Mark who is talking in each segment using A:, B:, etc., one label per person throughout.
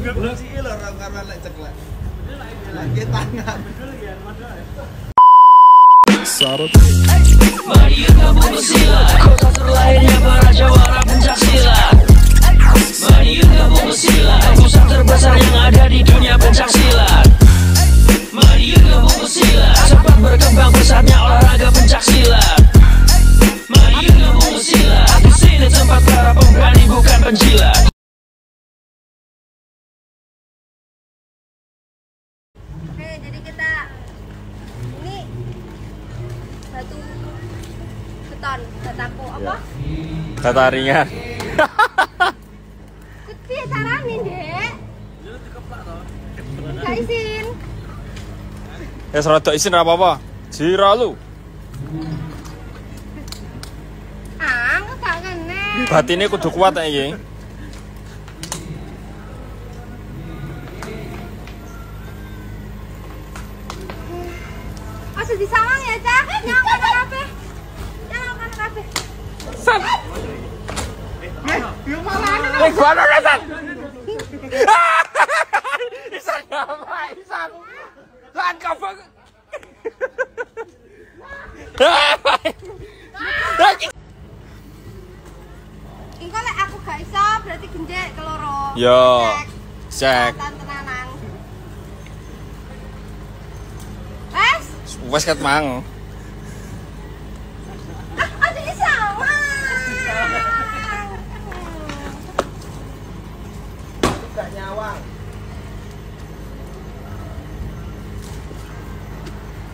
A: Belum sih lho karena lek ceklek. Lagi tangan.
B: Sarap.
C: Mari gabung bersilat, kota terlahirnya para jawara pencaksilat. Mari gabung bersilat, pusat terbesar yang ada di dunia pencaksilat. Mari gabung bersilat, cepat berkembang pesatnya olahraga pencaksilat. Mari gabung bersilat, di sini tempat para pemberani bukan penjilat.
D: Oke, jadi kita ini batu beton, bataku apa?
B: Kata ringan.
D: Kecil caranya, Dek. Gak izin.
B: Ya serada isin apa apa. Jira lu.
D: Gak kene.
B: Batine kudu kuat iki.
D: Masih disawang ya, Cak? Nyawang kabeh. Nyawang kabeh.
B: San.
A: Yo malah
B: Gimana San? Isan apa Isan? Lan kabeh.
D: Engko lek aku gak iso berarti gendek keloro.
B: Yo. Cek.
D: Tenanan. Wes?
B: Wes ket mang.
D: Ada sama.
A: gak nyawang.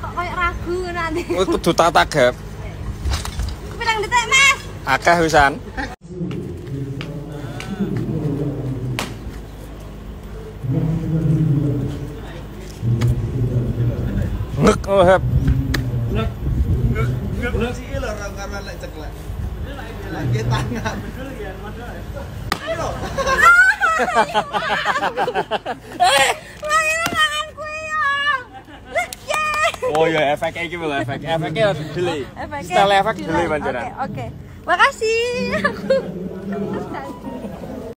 D: Kok kayak ragu nanti.
B: Kudu tak tagap.
D: Pirang detik, Mas?
B: Akeh wisan. Ngek ohep.
A: Belum sih lho karena lek ceklek. Lagi tangan. Ayo.
D: Lagi tanganku ya.
B: Oh ya efek iki lho efeknya delay.
D: Efeknya
B: Style efek
D: delay.
B: delay panjenengan.
D: Oke. Makasih.